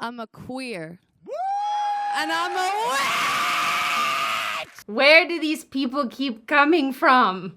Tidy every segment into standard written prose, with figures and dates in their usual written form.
I'm a queer. And I'm a witch! Where do these people keep coming from?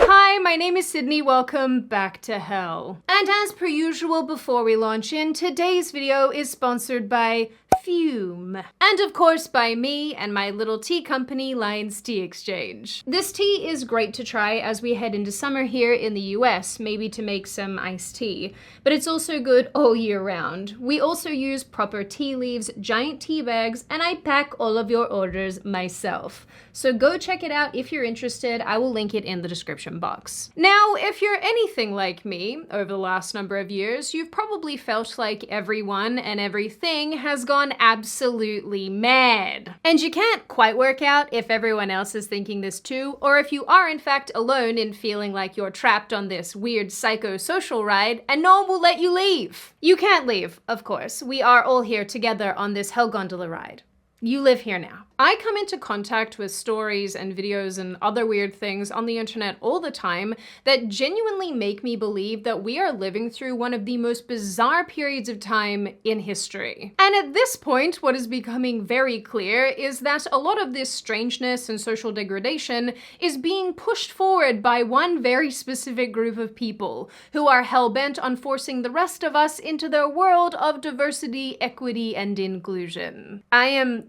Hi, my name is Sydney. Welcome back to hell. And as per usual, before we launch in, today's video is sponsored by Fume. And of course by me and my little tea company, Lions Tea Exchange. This tea is great to try as we head into summer here in the US, maybe to make some iced tea. But it's also good all year round. We also use proper tea leaves, giant tea bags, and I pack all of your orders myself. So go check it out if you're interested. I will link it in the description box. Now, if you're anything like me, over the last number of years, you've probably felt like everyone and everything has gone absolutely mad. And you can't quite work out if everyone else is thinking this too, or if you are in fact alone in feeling like you're trapped on this weird psychosocial ride and no one will let you leave. You can't leave, of course. We are all here together on this Hell Gondola ride. You live here now. I come into contact with stories and videos and other weird things on the internet all the time that genuinely make me believe that we are living through one of the most bizarre periods of time in history. And at this point, what is becoming very clear is that a lot of this strangeness and social degradation is being pushed forward by one very specific group of people who are hell-bent on forcing the rest of us into their world of diversity, equity, and inclusion. I am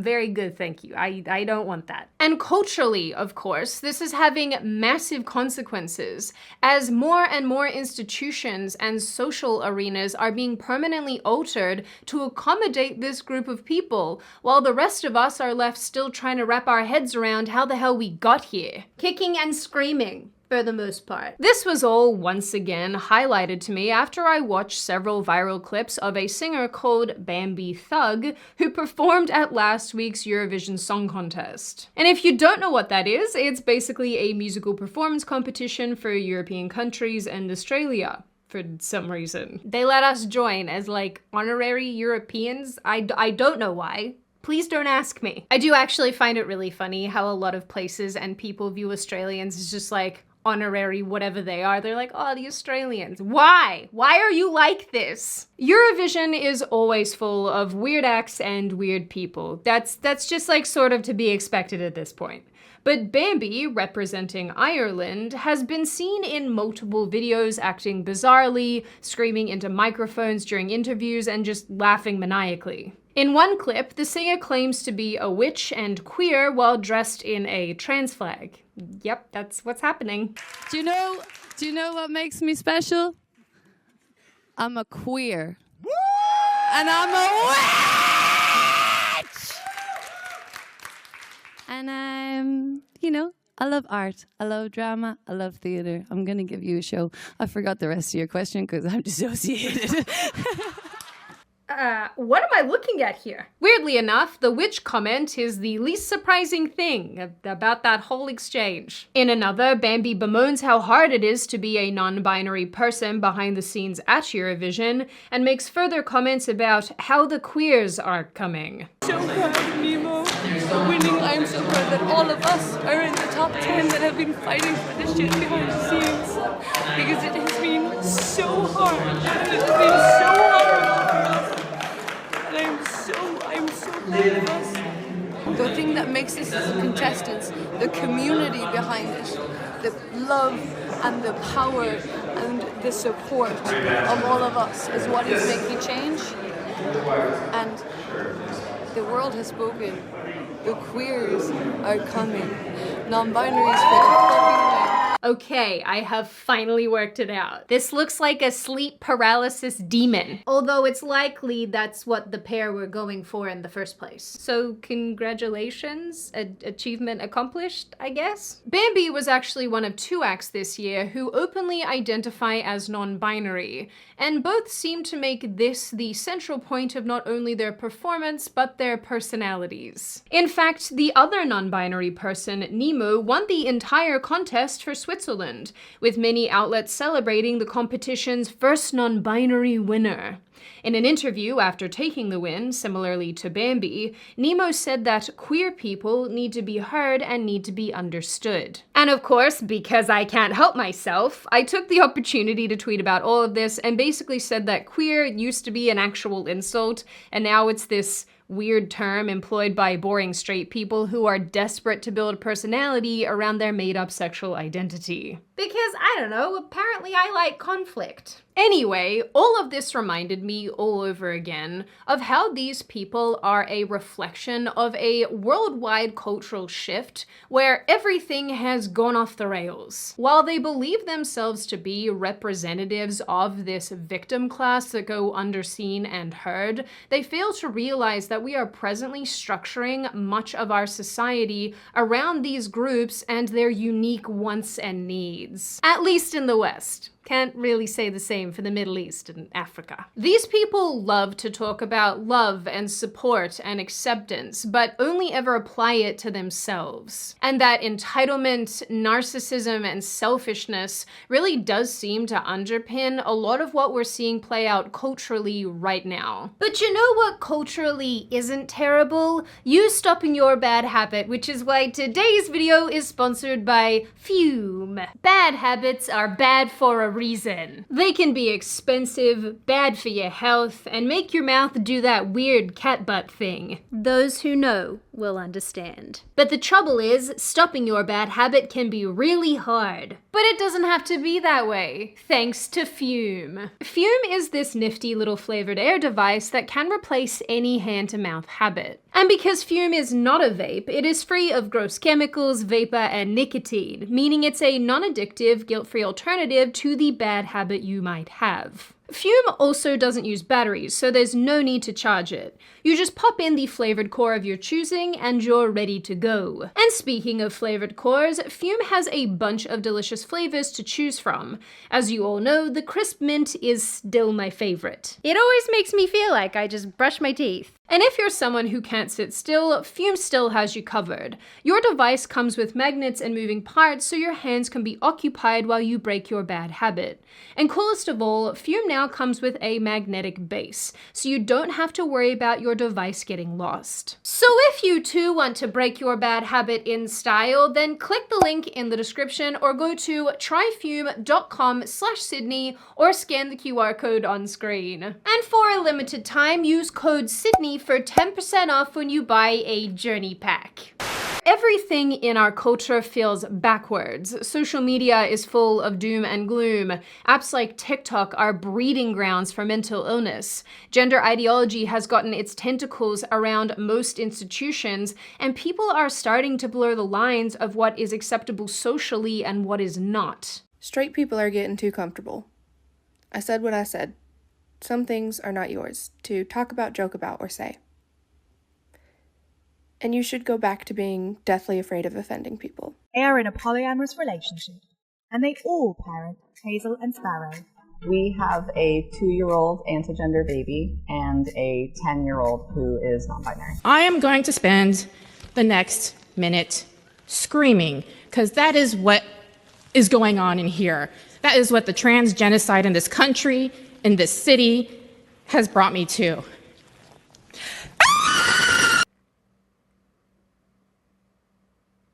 very good, thank you. I don't want that. And culturally, of course, this is having massive consequences as more and more institutions and social arenas are being permanently altered to accommodate this group of people, while the rest of us are left still trying to wrap our heads around how the hell we got here. Kicking and screaming. For the most part. This was all once again highlighted to me after I watched several viral clips of a singer called Bambi Thug who performed at last week's Eurovision Song Contest. And if you don't know what that is, it's basically a musical performance competition for European countries and Australia. For some reason. They let us join as like honorary Europeans. I don't know why. Please don't ask me. I do actually find it really funny how a lot of places and people view Australians as just like honorary whatever they are. They're like, oh, the Australians. Why? Why are you like this? Eurovision is always full of weird acts and weird people. That's just like sort of to be expected at this point. But Bambi, representing Ireland, has been seen in multiple videos acting bizarrely, screaming into microphones during interviews, and just laughing maniacally. In one clip, the singer claims to be a witch and queer while dressed in a trans flag. Yep, that's what's happening. Do you know what makes me special? I'm a queer. And I'm a witch! And I love art, I love drama, I love theater. I'm gonna give you a show. I forgot the rest of your question because I'm dissociated. What am I looking at here? Weirdly enough, the witch comment is the least surprising thing about that whole exchange. In another, Bambi bemoans how hard it is to be a non-binary person behind the scenes at Eurovision, and makes further comments about how the queers are coming. So proud of Nemo winning. I'm so proud that all of us are in the top 10 that have been fighting for this shit behind the scenes. Because it has been so hard. It has been so hard. I'm so proud of us. The thing that makes us as contestants, the community behind it, the love and the power and the support of all of us is what is making change. And the world has spoken. The queers are coming. Non-binaries for the fucking win. Okay, I have finally worked it out. This looks like a sleep paralysis demon. Although it's likely that's what the pair were going for in the first place. So congratulations, achievement accomplished, I guess? Bambi was actually one of 2 acts this year who openly identify as non-binary, and both seem to make this the central point of not only their performance, but their personalities. In fact, the other non-binary person, Nemo, won the entire contest for switching Switzerland, with many outlets celebrating the competition's first non-binary winner. In an interview after taking the win, similarly to Bambi, Nemo said that queer people need to be heard and need to be understood. And of course, because I can't help myself, I took the opportunity to tweet about all of this and basically said that queer used to be an actual insult, and now it's this weird term employed by boring straight people who are desperate to build personality around their made-up sexual identity. Because, I don't know, apparently I like conflict. Anyway, all of this reminded me all over again of how these people are a reflection of a worldwide cultural shift where everything has gone off the rails. While they believe themselves to be representatives of this victim class that go underseen and heard, they fail to realize that we are presently structuring much of our society around these groups and their unique wants and needs. At least in the West. Can't really say the same for the Middle East and Africa. These people love to talk about love and support and acceptance, but only ever apply it to themselves. And that entitlement, narcissism, and selfishness really does seem to underpin a lot of what we're seeing play out culturally right now. But you know what culturally isn't terrible? You stopping your bad habit, which is why today's video is sponsored by Fume. Bad habits are bad for a reason. They can be expensive, bad for your health, and make your mouth do that weird cat butt thing. Those who know will understand. But the trouble is, stopping your bad habit can be really hard. But it doesn't have to be that way, thanks to Fume. Fume is this nifty little flavored air device that can replace any hand-to-mouth habit. And because Fume is not a vape, it is free of gross chemicals, vapor, and nicotine, meaning it's a non-addictive, guilt-free alternative to the bad habit you might have. Fume also doesn't use batteries, so there's no need to charge it. You just pop in the flavored core of your choosing and you're ready to go. And speaking of flavored cores, Fume has a bunch of delicious flavors to choose from. As you all know, the crisp mint is still my favorite. It always makes me feel like I just brush my teeth. And if you're someone who can't sit still, Fume still has you covered. Your device comes with magnets and moving parts so your hands can be occupied while you break your bad habit. And coolest of all, Fume now comes with a magnetic base, so you don't have to worry about your device getting lost. So if you too want to break your bad habit in style, then click the link in the description or go to tryfume.com/Sydney or scan the QR code on screen. And for a limited time, use code Sydney for 10% off when you buy a journey pack. Everything in our culture feels backwards. Social media is full of doom and gloom. Apps like TikTok are breeding grounds for mental illness. Gender ideology has gotten its tentacles around most institutions, and people are starting to blur the lines of what is acceptable socially and what is not. Straight people are getting too comfortable. I said what I said. Some things are not yours to talk about, joke about, or say. And you should go back to being deathly afraid of offending people. They are in a polyamorous relationship, and they all parent Hazel and Sparrow. We have a 2-year-old anti-gender baby and a 10-year-old who is non-binary. I am going to spend the next minute screaming, because that is what is going on in here. That is what the trans genocide in this country, in this city, has brought me to.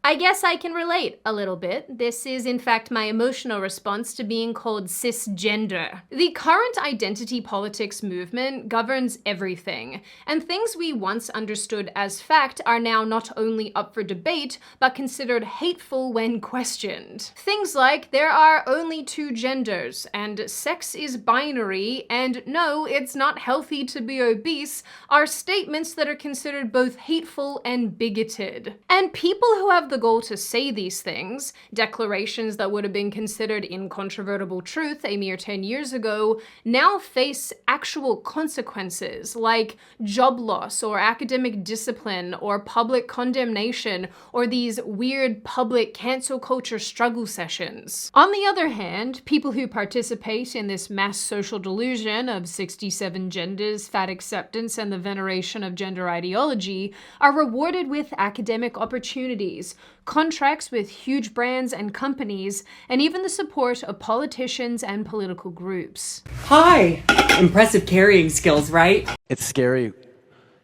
I guess I can relate a little bit. This is in fact my emotional response to being called cisgender. The current identity politics movement governs everything, and things we once understood as fact are now not only up for debate, but considered hateful when questioned. Things like there are only 2 genders, and sex is binary, and no, it's not healthy to be obese, are statements that are considered both hateful and bigoted. And people who have the goal to say these things, declarations that would have been considered incontrovertible truth a mere 10 years ago, now face actual consequences like job loss or academic discipline or public condemnation or these weird public cancel culture struggle sessions. On the other hand, people who participate in this mass social delusion of 67 genders, fat acceptance, and the veneration of gender ideology are rewarded with academic opportunities, contracts with huge brands and companies, and even the support of politicians and political groups. Hi! Impressive carrying skills, right? It's scary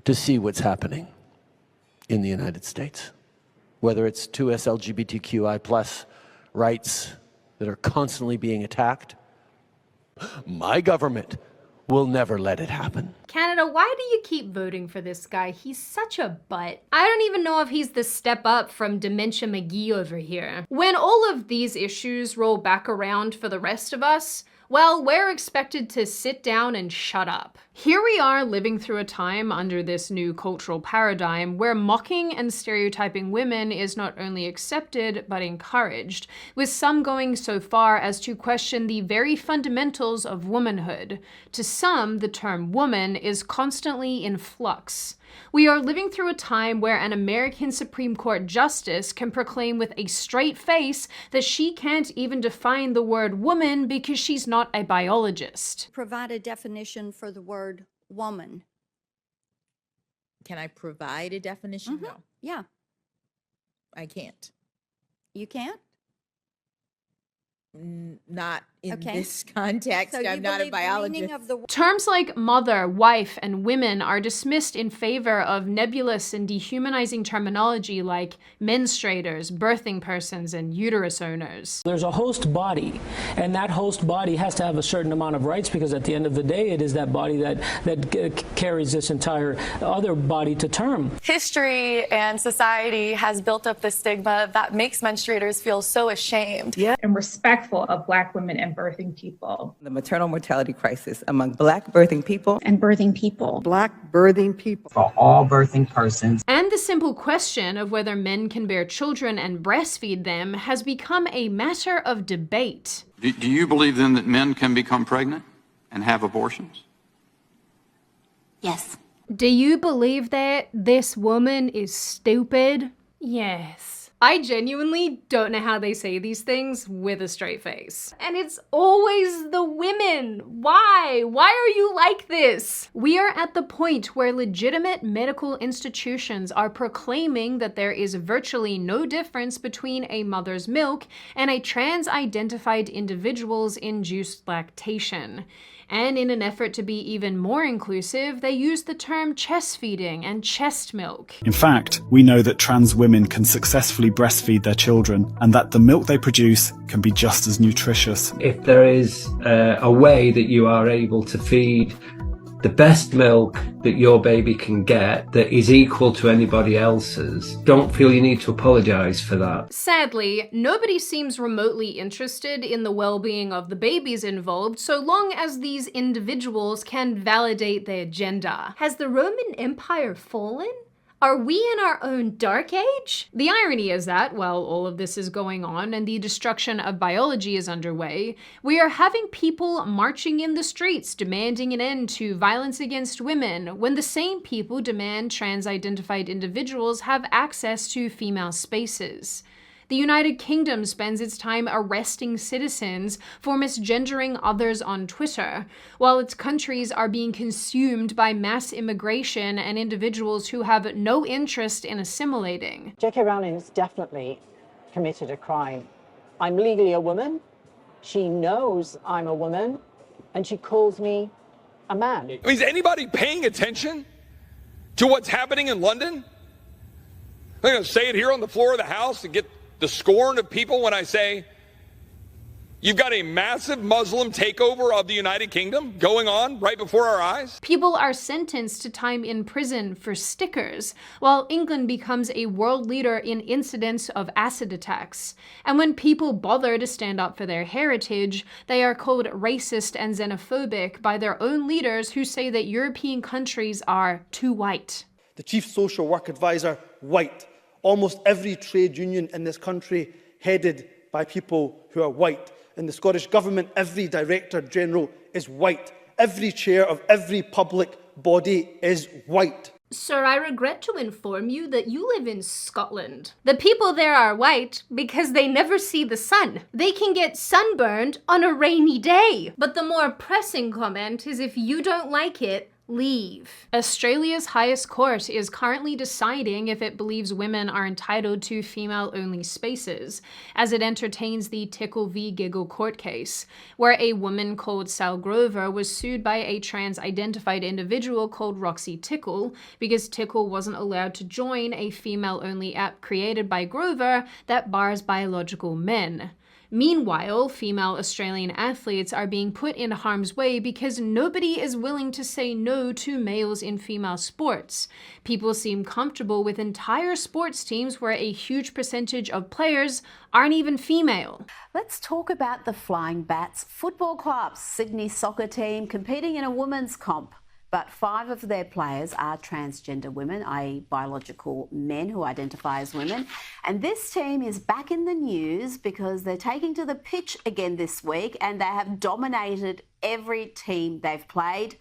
to see what's happening in the United States. Whether it's 2S LGBTQI+ rights that are constantly being attacked, my government will never let it happen. Canada, why do you keep voting for this guy? He's such a butt. I don't even know if he's the step up from Dementia McGee over here. When all of these issues roll back around for the rest of us, well, we're expected to sit down and shut up. Here we are living through a time under this new cultural paradigm where mocking and stereotyping women is not only accepted, but encouraged, with some going so far as to question the very fundamentals of womanhood. To some, the term woman is constantly in flux. We are living through a time where an American Supreme Court justice can proclaim with a straight face that she can't even define the word woman because she's not a biologist. Provide a definition for the word woman. Can I provide a definition? No. Yeah. I can't. You can't? Not in this context. So I'm not a biologist. Terms like mother, wife, and women are dismissed in favor of nebulous and dehumanizing terminology like menstruators, birthing persons, and uterus owners. There's a host body, and that host body has to have a certain amount of rights because at the end of the day, it is that body that carries this entire other body to term. History and society has built up this stigma that makes menstruators feel so ashamed. And respectful of Black women and birthing people. The maternal mortality crisis among Black birthing people. And birthing people. Black birthing people. For all birthing persons. And the simple question of whether men can bear children and breastfeed them has become a matter of debate. Do you believe then that men can become pregnant and have abortions? Yes. Do you believe that this woman is stupid? Yes. I genuinely don't know how they say these things with a straight face. And it's always the women. Why? Why are you like this? We are at the point where legitimate medical institutions are proclaiming that there is virtually no difference between a mother's milk and a trans-identified individual's induced lactation. And in an effort to be even more inclusive, they use the term chest feeding and chest milk. In fact, we know that trans women can successfully breastfeed their children and that the milk they produce can be just as nutritious. If there is a way that you are able to feed the best milk that your baby can get that is equal to anybody else's, don't feel you need to apologize for that. Sadly, nobody seems remotely interested in the well-being of the babies involved so long as these individuals can validate their gender. Has the Roman Empire fallen? Are we in our own dark age? The irony is that, while all of this is going on and the destruction of biology is underway, we are having people marching in the streets demanding an end to violence against women when the same people demand trans-identified individuals have access to female spaces. The United Kingdom spends its time arresting citizens for misgendering others on Twitter, while its countries are being consumed by mass immigration and individuals who have no interest in assimilating. J.K. Rowling has definitely committed a crime. I'm legally a woman, she knows I'm a woman, and she calls me a man. I mean, is anybody paying attention to what's happening in London? I'm going to say it here on the floor of the House and get the scorn of people when I say you've got a massive Muslim takeover of the United Kingdom going on right before our eyes. People are sentenced to time in prison for stickers, while England becomes a world leader in incidents of acid attacks. And when people bother to stand up for their heritage, they are called racist and xenophobic by their own leaders who say that European countries are too white. The chief social work advisor, white. Almost every trade union in this country headed by people who are white. In the Scottish Government, every Director General is white. Every chair of every public body is white. Sir, I regret to inform you that you live in Scotland. The people there are white because they never see the sun. They can get sunburned on a rainy day. But the more pressing comment is if you don't like it, leave. Australia's highest court is currently deciding if it believes women are entitled to female-only spaces, as it entertains the Tickle v. Giggle court case, where a woman called Sal Grover was sued by a trans-identified individual called Roxy Tickle because Tickle wasn't allowed to join a female-only app created by Grover that bars biological men. Meanwhile, female Australian athletes are being put in harm's way because nobody is willing to say no to males in female sports. People seem comfortable with entire sports teams where a huge percentage of players aren't even female. Let's talk about the Flying Bats Football Club, Sydney soccer team competing in a women's comp. But 5 of their players are transgender women, i.e. biological men who identify as women. And this team is back in the news because they're taking to the pitch again this week and they have dominated every team they've played.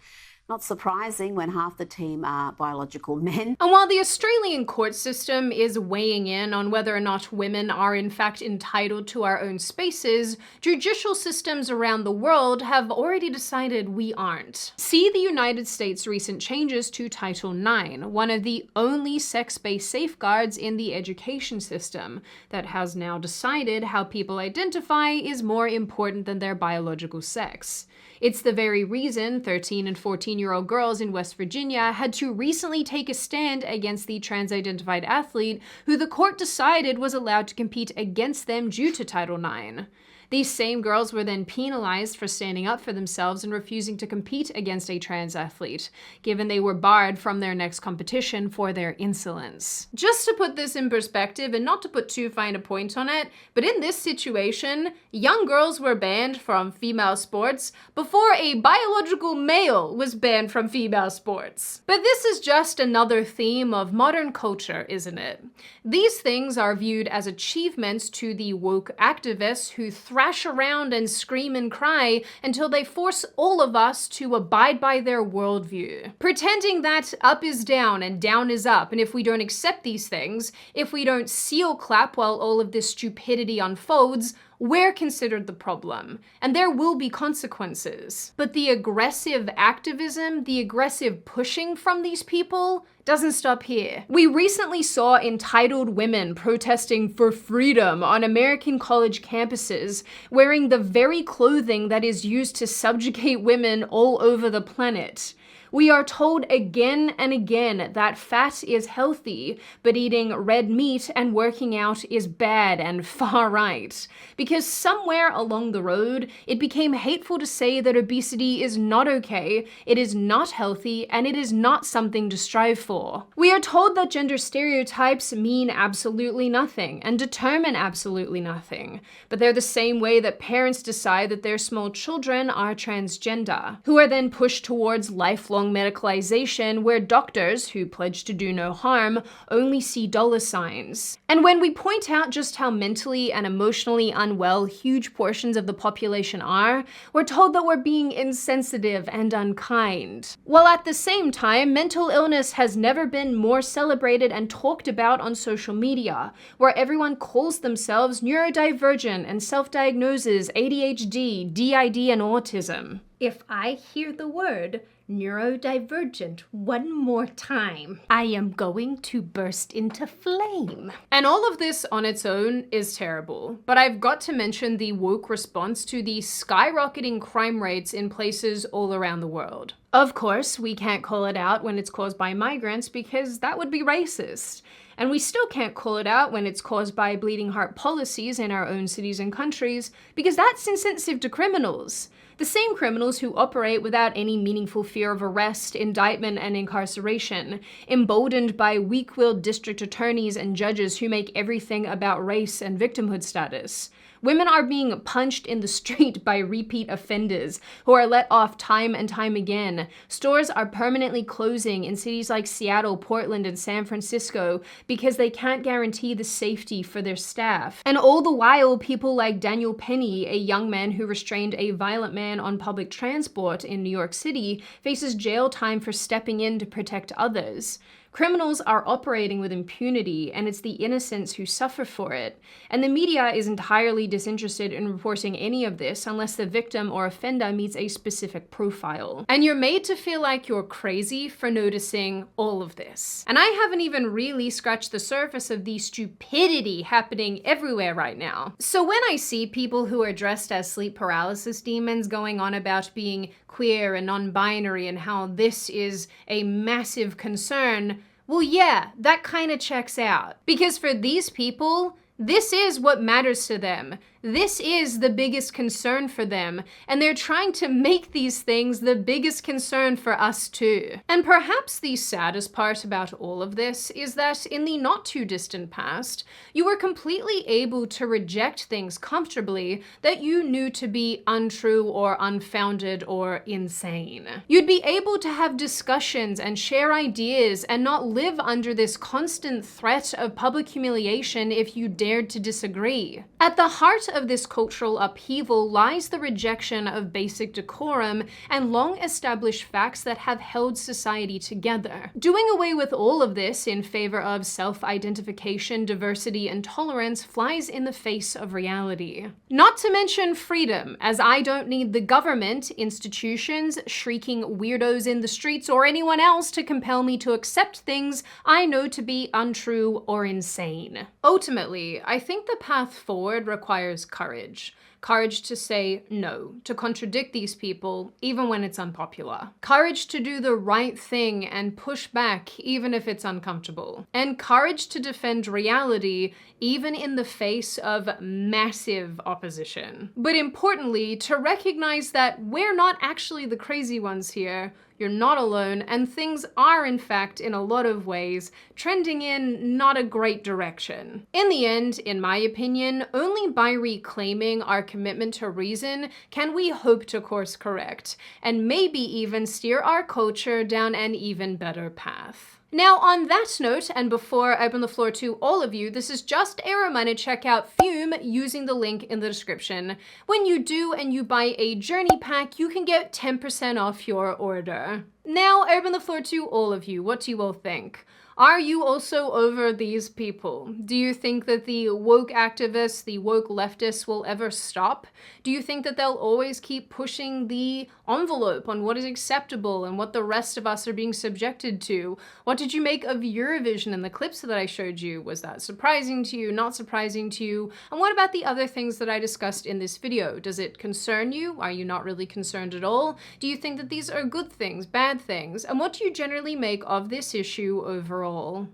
Not surprising when half the team are biological men. And while the Australian court system is weighing in on whether or not women are in fact entitled to our own spaces, judicial systems around the world have already decided we aren't. See the United States' recent changes to Title IX, one of the only sex-based safeguards in the education system, that has now decided how people identify is more important than their biological sex. It's the very reason 13 and 14-year-old girls in West Virginia had to recently take a stand against the trans-identified athlete who the court decided was allowed to compete against them due to Title IX. These same girls were then penalized for standing up for themselves and refusing to compete against a trans athlete, given they were barred from their next competition for their insolence. Just to put this in perspective, and not to put too fine a point on it, but in this situation, young girls were banned from female sports before a biological male was banned from female sports. But this is just another theme of modern culture, isn't it? These things are viewed as achievements to the woke activists who thrash around and scream and cry until they force all of us to abide by their worldview. Pretending that up is down and down is up, and if we don't accept these things, if we don't seal clap while all of this stupidity unfolds, we're considered the problem, and there will be consequences. But the aggressive activism, the aggressive pushing from these people, doesn't stop here. We recently saw entitled women protesting for freedom on American college campuses, wearing the very clothing that is used to subjugate women all over the planet. We are told again and again that fat is healthy, but eating red meat and working out is bad and far right. Because somewhere along the road, it became hateful to say that obesity is not okay, it is not healthy, and it is not something to strive for. We are told that gender stereotypes mean absolutely nothing and determine absolutely nothing. But they're the same way that parents decide that their small children are transgender, who are then pushed towards lifelong medicalization where doctors, who pledge to do no harm, only see dollar signs. And when we point out just how mentally and emotionally unwell huge portions of the population are, we're told that we're being insensitive and unkind. While at the same time, mental illness has never been more celebrated and talked about on social media, where everyone calls themselves neurodivergent and self-diagnoses ADHD, DID, and autism. If I hear the word neurodivergent one more time, I am going to burst into flame. And all of this on its own is terrible, but I've got to mention the woke response to the skyrocketing crime rates in places all around the world. Of course, we can't call it out when it's caused by migrants because that would be racist. And we still can't call it out when it's caused by bleeding heart policies in our own cities and countries because that's insensitive to criminals. The same criminals who operate without any meaningful fear of arrest, indictment, and incarceration, emboldened by weak-willed district attorneys and judges who make everything about race and victimhood status. Women are being punched in the street by repeat offenders who are let off time and time again. Stores are permanently closing in cities like Seattle, Portland, and San Francisco because they can't guarantee the safety for their staff. And all the while, people like Daniel Penny, a young man who restrained a violent man on public transport in New York City, faces jail time for stepping in to protect others. Criminals are operating with impunity, and it's the innocents who suffer for it. And the media is entirely disinterested in reporting any of this unless the victim or offender meets a specific profile. And you're made to feel like you're crazy for noticing all of this. And I haven't even really scratched the surface of the stupidity happening everywhere right now. So when I see people who are dressed as sleep paralysis demons going on about being queer and non-binary and how this is a massive concern, well, yeah, that kind of checks out. Because for these people, this is what matters to them. This is the biggest concern for them, and they're trying to make these things the biggest concern for us too. And perhaps the saddest part about all of this is that in the not too distant past, you were completely able to reject things comfortably that you knew to be untrue or unfounded or insane. You'd be able to have discussions and share ideas and not live under this constant threat of public humiliation if you dared to disagree. At the heart of this cultural upheaval lies the rejection of basic decorum and long-established facts that have held society together. Doing away with all of this in favor of self-identification, diversity, and tolerance flies in the face of reality. Not to mention freedom, as I don't need the government, institutions, shrieking weirdos in the streets, or anyone else to compel me to accept things I know to be untrue or insane. Ultimately, I think the path forward requires courage. Courage to say no, to contradict these people, even when it's unpopular. Courage to do the right thing and push back, even if it's uncomfortable. And courage to defend reality, even in the face of massive opposition. But importantly, to recognize that we're not actually the crazy ones here. You're not alone, and things are, in fact, in a lot of ways, trending in not a great direction. In the end, in my opinion, only by reclaiming our commitment to reason can we hope to course correct, and maybe even steer our culture down an even better path. Now, on that note, and before I open the floor to all of you, this is just a reminder to check out Fume using the link in the description. When you do and you buy a journey pack, you can get 10% off your order. Now, I open the floor to all of you. What do you all think? Are you also over these people? Do you think that the woke activists, the woke leftists will ever stop? Do you think that they'll always keep pushing the envelope on what is acceptable and what the rest of us are being subjected to? What did you make of Eurovision and the clips that I showed you? Was that surprising to you, not surprising to you? And what about the other things that I discussed in this video? Does it concern you? Are you not really concerned at all? Do you think that these are good things, bad things? And what do you generally make of this issue overall?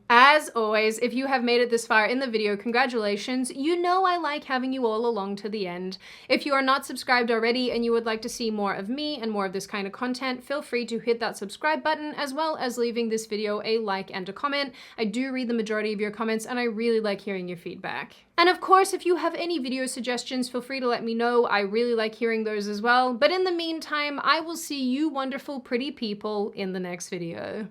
As always, if you have made it this far in the video, congratulations. You know I like having you all along to the end. If you are not subscribed already and you would like to see more of me and more of this kind of content, feel free to hit that subscribe button, as well as leaving this video a like and a comment. I do read the majority of your comments and I really like hearing your feedback. And of course, if you have any video suggestions, feel free to let me know. I really like hearing those as well. But in the meantime, I will see you wonderful, pretty people in the next video.